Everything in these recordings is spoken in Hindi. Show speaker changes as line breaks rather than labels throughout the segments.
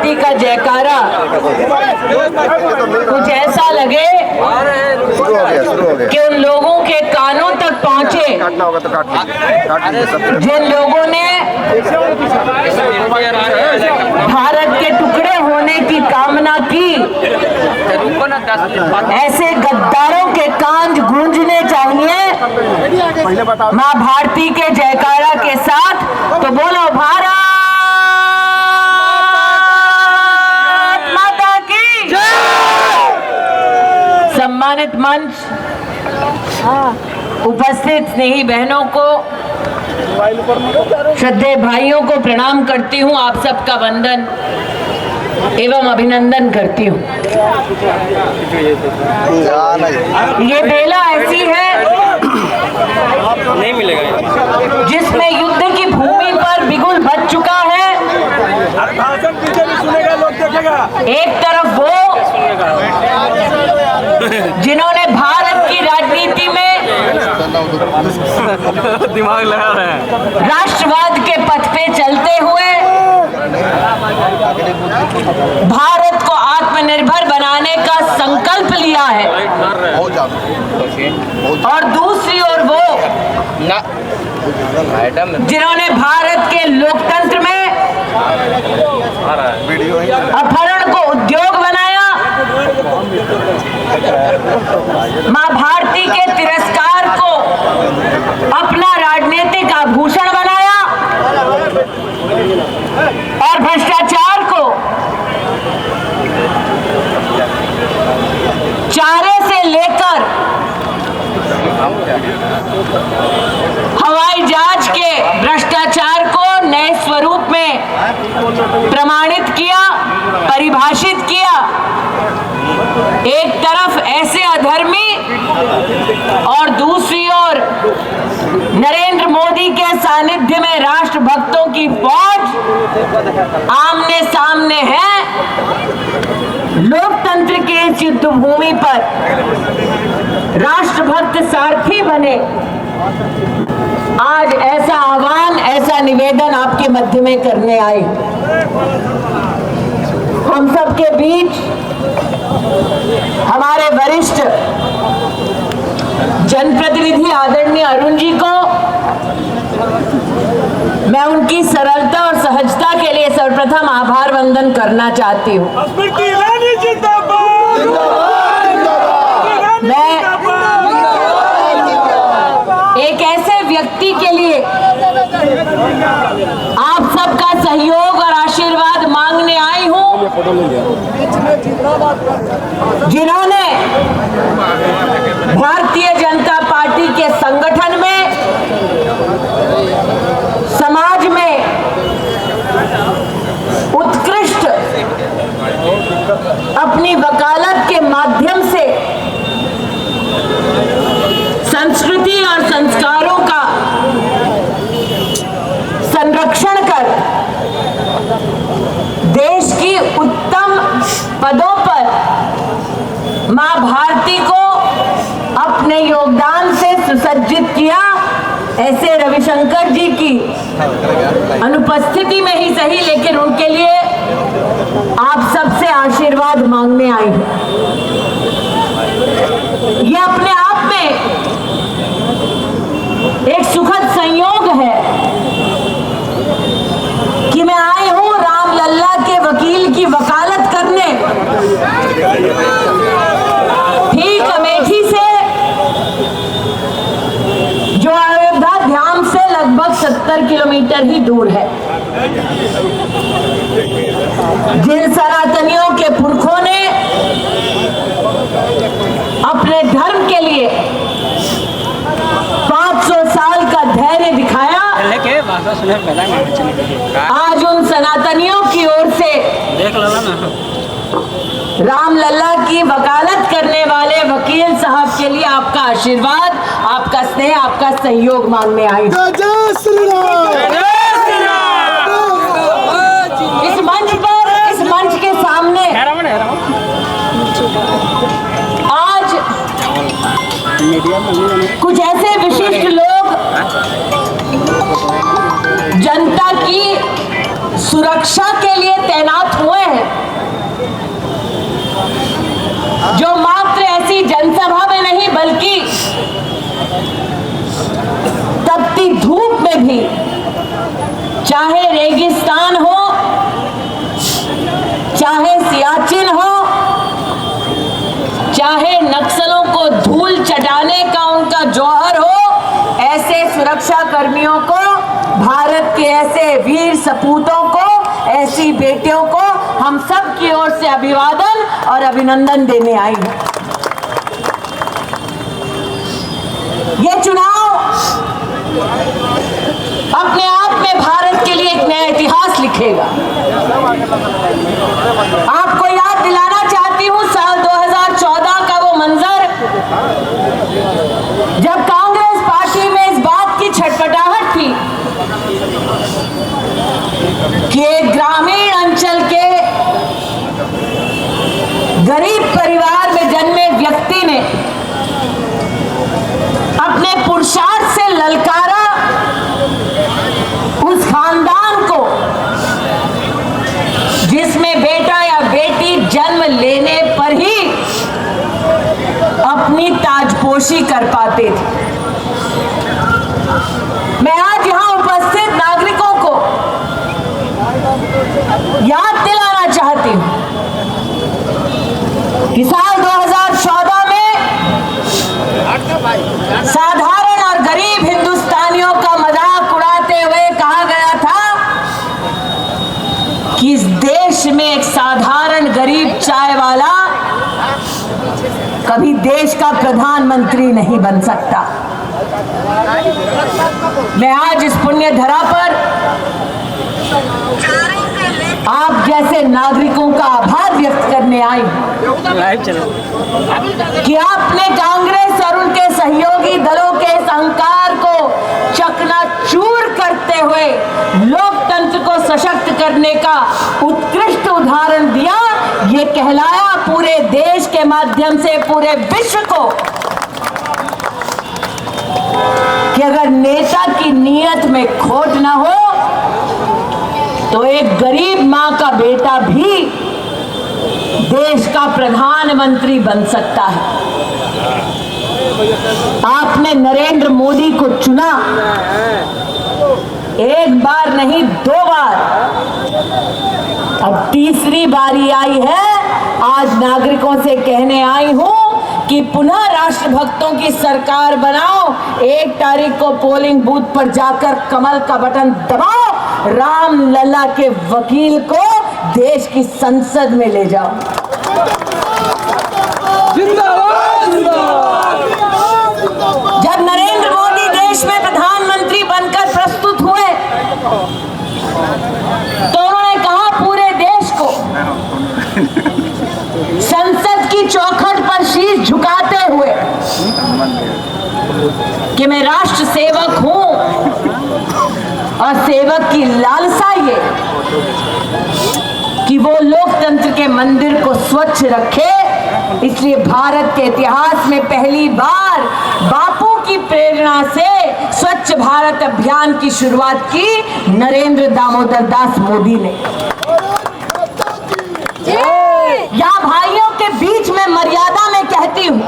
भारती का जयकारा कुछ ऐसा लगे कि उन लोगों के कानों तक पहुंचे जिन लोगों ने भारत के टुकड़े होने की कामना की। ऐसे गद्दारों के कान गूंजने चाहिए मां भारती के जयकारा के साथ। तो बोलो भारत माता की जय। सम्मानित मंच, उपस्थित स्नेही बहनों को, श्रद्धेय भाइयों को प्रणाम करती हूं। आप सबका वंदन एवं अभिनंदन करती हूँ। ये बेला ऐसी है
नहीं मिलेगा
जिसमें युद्ध की भूमि पर बिगुल बज चुका है। एक तरफ वो जिन्होंने भारत की राजनीति में
दिमाग लगा रहे हैं,
राष्ट्रवाद के पथ पे चलते हुए भारत को आत्मनिर्भर बनाने का संकल्प लिया है, और दूसरी ओर वो जिन्होंने भारत के लोकतंत्र में अपहरण को उद्योग बनाया, मां भारती के तिरस्कार को अपना राजनीतिक आभूषण बनाया और भ्रष्टाचार को चारे से लेकर हवाई जहाज के भ्रष्टाचार को नए स्वरूप में प्रमाणित किया, परिभाषित किया। एक तरफ ऐसे अधर्मी और दूसरी ओर नरेंद्र मोदी के सानिध्य में राष्ट्रभक्तों की फौज आमने सामने है। लोकतंत्र के इस युद्ध भूमि पर राष्ट्रभक्त सारथी बने। आज ऐसा आह्वान, ऐसा निवेदन आपके मध्य में करने आए। हम सबके बीच हमारे वरिष्ठ जनप्रतिनिधि आदरणीय अरुण जी को मैं उनकी सरलता और सहजता के लिए सर्वप्रथम आभार वंदन करना चाहती हूँ। मैं एक ऐसे व्यक्ति के लिए आप सबका सहयोग और आशीर्वाद मांगने आई हूँ जिन्होंने भारतीय जनता पार्टी के संगठन में, समाज में उत्कृष्ट अपनी वकालत के माध्यम से संस्कृति और संस्कारों का संरक्षण कर देश की उत्तम पदों पर मां भारती को अपने योगदान से सुसज्जित किया। ऐसे रविशंकर जी की अनुपस्थिति में ही सही, लेकिन उनके लिए आप सबसे आशीर्वाद मांगने आई हूं। ये अपने आप में एक सुखद संयोग है कि मैं आई हूं रामलल्ला के वकील की वकालत करने। ठीक अमेठी से जो अयोध्या ध्यान से लगभग 70 किलोमीटर ही दूर है। जिन सनातनियों के पुरखों ने अपने धर्म के लिए 500 साल का धैर्य दिखाया, आज उन सनातनियों की ओर से रामलल्ला की वकालत करने वाले वकील साहब के लिए आपका आशीर्वाद, आपका स्नेह, आपका सहयोग मांगने आई। इस मंच पर, इस मंच के सामने आज कुछ ऐसे विशिष्ट लोग जनता की सुरक्षा के लिए तैनात हुए हैं में भी, चाहे रेगिस्तान हो, चाहे सियाचिन हो, चाहे नक्सलों को धूल चटाने का उनका जौहर हो, ऐसे सुरक्षा कर्मियों को, भारत के ऐसे वीर सपूतों को, ऐसी बेटियों को हम सब की ओर से अभिवादन और अभिनंदन देने आई हूं। ये चुनाव अपने आप में भारत के लिए एक नया इतिहास लिखेगा। आपको याद दिलाना चाहती हूं साल 2014 का वो मंजर, जब कांग्रेस पार्टी में इस बात की छटपटाहट थी कि एक ग्रामीण अंचल के गरीब परिवार में जन्मे व्यक्ति ने अपने पुरुषार्थ से ललकारा उस खानदान को जिसमें बेटा या बेटी जन्म लेने पर ही अपनी ताजपोशी कर पाते थे। मैं आज यहां उपस्थित नागरिकों को याद दिलाना चाहती हूं कि साल 2014 में साधारण और गरीब हिंदुस्तानियों का मजाक उड़ाते हुए कहा गया था कि इस देश में एक साधारण गरीब चाय वाला कभी देश का प्रधानमंत्री नहीं बन सकता। मैं आज इस पुण्य धरा पर आप जैसे नागरिकों का आभार व्यक्त करने आई कि आपने कांग्रेस और उनके सहयोगी दलों के इस अहंकार को चकनाचूर करते हुए लोकतंत्र को सशक्त करने का उत्कृष्ट उदाहरण दिया। ये कहलाया पूरे देश के माध्यम से पूरे विश्व को कि अगर नेता की नीयत में खोट ना हो तो एक गरीब मां का बेटा भी देश का प्रधानमंत्री बन सकता है। आपने नरेंद्र मोदी को चुना, एक बार नहीं 2 बार, अब तीसरी बारी आई है। आज नागरिकों से कहने आई हूं कि पुनः राष्ट्रभक्तों की सरकार बनाओ। 1 तारीख को पोलिंग बूथ पर जाकर कमल का बटन दबाओ, राम लला के वकील को देश की संसद में ले जाओ। जब नरेंद्र मोदी देश में प्रधानमंत्री बनकर प्रस्तुत हुए तो उन्होंने कहा पूरे देश को संसद की चौखट पर शीश झुकाते हुए कि मैं राष्ट्र सेवक हूं और सेवक की लालसा ये कि वो लोकतंत्र के मंदिर को स्वच्छ रखे। इसलिए भारत के इतिहास में पहली बार बापू की प्रेरणा से स्वच्छ भारत अभियान की शुरुआत की नरेंद्र दामोदर दास मोदी ने। या भाइयों के बीच में मर्यादा में कहती हूं,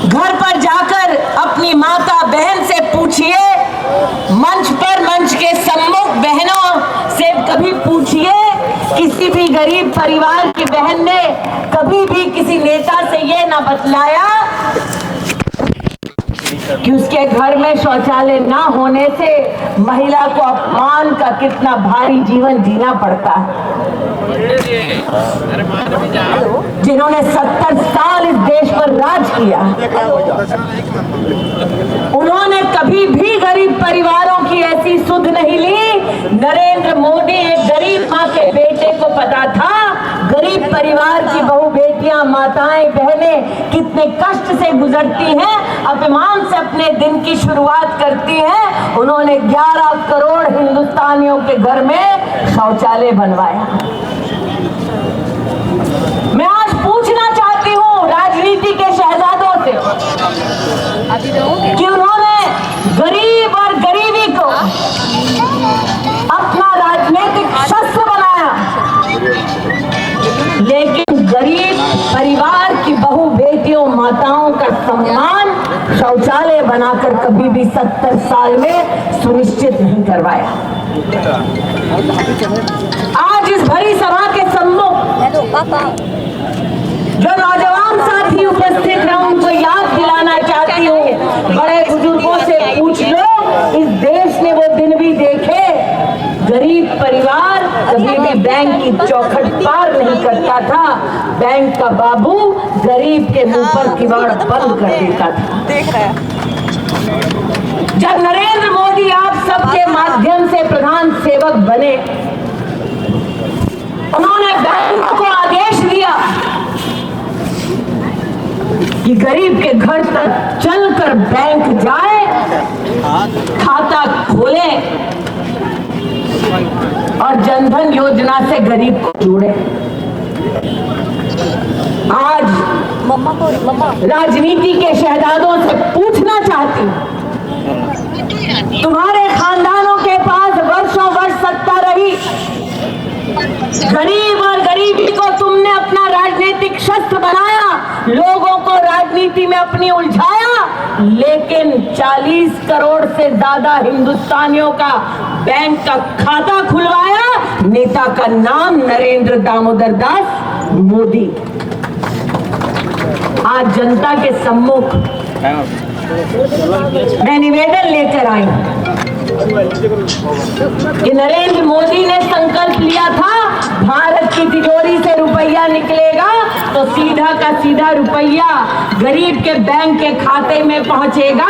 घर पर जाकर अपनी माता बहन से पूछिए, मंच पर मंच के सम्मुख बहनों से कभी पूछिए, किसी भी गरीब परिवार की बहन ने कभी भी किसी नेता से ये ना बतलाया कि उसके घर में शौचालय ना होने से महिला को अपमान का कितना भारी जीवन जीना पड़ता है। जिन्होंने 70 साल इस देश पर राज किया, उन्होंने कभी भी गरीब परिवारों की ऐसी सुध नहीं ली। नरेंद्र मोदी एक गरीब माँ के बेटे को पता था गरीब परिवार की बहू बेटियां, माताएं, बहनें कितने कष्ट से गुजरती हैं, अपमान से अपने दिन की शुरुआत करती हैं। उन्होंने 11 करोड़ हिंदुस्तानियों के घर में शौचालय बनवाया। मैं आज पूछना चाहती हूँ राजनीति के शहजादों से कि उन्होंने गरीब और गरीबी को अपना राजनीतिक शस्त्र बनाया, लेकिन गरीब परिवार की बहू बेटियों, माताओं महिलाओं का सम्मान शौचालय बनाकर कभी भी 70 साल में सुनिश्चित नहीं करवाया। आज इस भरी सभा के सम्मुख जो नौजवान साथी उपस्थित हैं उनको याद दिलाना चाहती हूँ, बड़े बुजुर्गों से पूछ लो, इस देश ने वो दिन भी देखे गरीब परिवार कभी भी बैंक की चौखट पार नहीं करता था, बैंक का बाबू गरीब के मुंह पर किवाड़ बंद कर देता था। जब नरेंद्र मोदी आप सबके माध्यम से प्रधान सेवक बने, उन्होंने बैंक को आदेश दिया कि गरीब के घर तक चलकर बैंक जाए, खाता खोले और जनधन योजना से गरीब को जोड़े। आज राजनीति के शहजादों से पूछना चाहती हूं, तुम्हारे खानदानों के पास वर्षों वर्ष सत्ता रही, गरीब और गरीबी को तुमने अपना राजनीतिक शस्त्र बनाया, लोगों को राजनीति में अपनी उलझाया, लेकिन 40 करोड़ से ज्यादा हिंदुस्तानियों का बैंक का खाता खुलवाया, नेता का नाम नरेंद्र दामोदर दास मोदी। आज जनता के सम्मुख मैं निवेदन लेकर आई कि नरेंद्र मोदी ने संकल्प लिया था भारत की तिजोरी से रुपया निकलेगा तो सीधा का सीधा रुपया गरीब के बैंक के खाते में पहुंचेगा।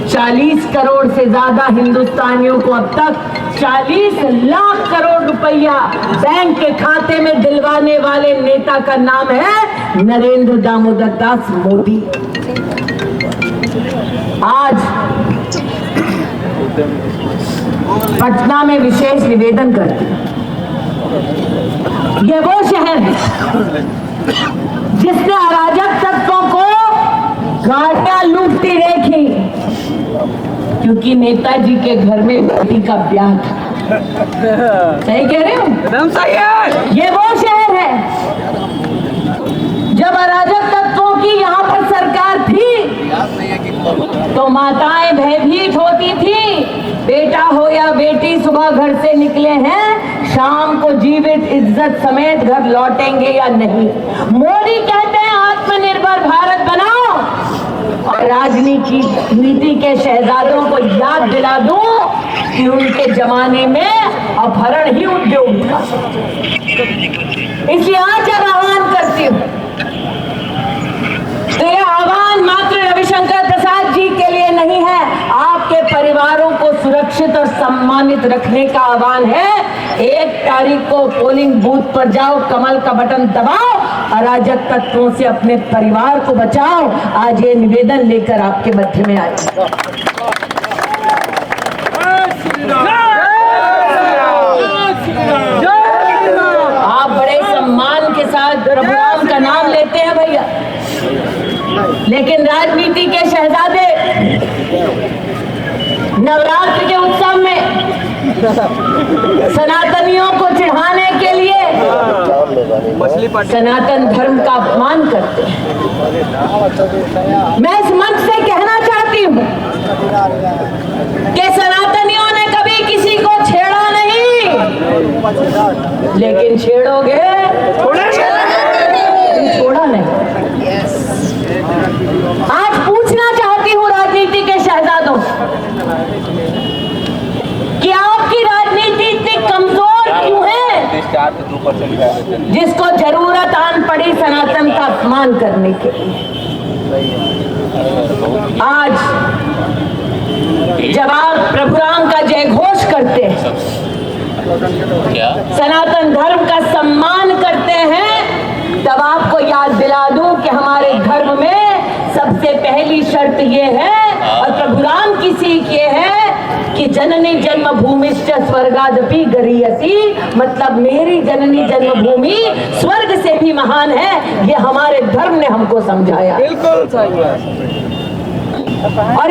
40 करोड़ से ज्यादा हिंदुस्तानियों को अब तक 40 लाख करोड़ रुपया बैंक के खाते में दिलवाने वाले नेता का नाम है नरेंद्र दामोदर दास मोदी। आज पटना में विशेष निवेदन करती हूं, ये वो शहर है जिसने अराजक तत्वों को गाड़ियां लूटती देखी, क्योंकि नेताजी के घर में बेटी का ब्याह था। सही कह रहे हो? एकदम सही है। ये वो शहर है जब अराजक तत्वों की यहाँ पर सरकार थी तो माताएं भयभीत होती थी, बेटा हो या बेटी सुबह घर से निकले हैं, शाम को जीवित इज्जत समेत घर लौटेंगे या नहीं। मोदी कहते हैं आत्मनिर्भर भारत बनाओ, और राजनीति के शहजादों को याद दिला दूं कि उनके जमाने में अपहरण ही उद्योग था। इसलिए आज जब आह्वान करती हूँ तो यह आह्वान मात्र रविशंकर प्रसाद जी के लिए नहीं है, आपके परिवारों को सुरक्षित और सम्मानित रखने का आह्वान है। 1 तारीख को पोलिंग बूथ पर जाओ, कमल का बटन दबाओ, अराजक तत्वों से अपने परिवार को बचाओ। आज ये निवेदन लेकर आपके मध्य में आए। आप बड़े सम्मान के साथ प्रभु राम का नाम लेते हैं भैया, लेकिन राजनीति के शहजादे नवरात्र के उत्सव में सनातनियों को चिढ़ाने के लिए सनातन धर्म का अपमान करते हैं। मैं इस मंच से कहना चाहती हूँ कि सनातनियों ने कभी किसी को छेड़ा नहीं, लेकिन छेड़ोगे छोड़ा नहीं। आज पूछना चाहती हूँ राजनीति के शहजादों कि आपकी राजनीति इतनी कमजोर क्यों है, जिसको जरूरत आन पड़ी सनातन का अपमान करने के लिए। आज जब आप प्रभु राम का जय घोष करते हैं, सनातन धर्म का सम्मान करते हैं, तब आपको याद दिला दूं कि हमारे धर्म में सबसे पहली शर्त ये है और प्रभु राम की सीख ये है कि जननी जन्मभूमिश्च स्वर्गादपि गरीयसी, मतलब मेरी जननी जन्मभूमि स्वर्ग से भी महान है। ये हमारे धर्म ने हमको समझाया। बिल्कुल सही है। और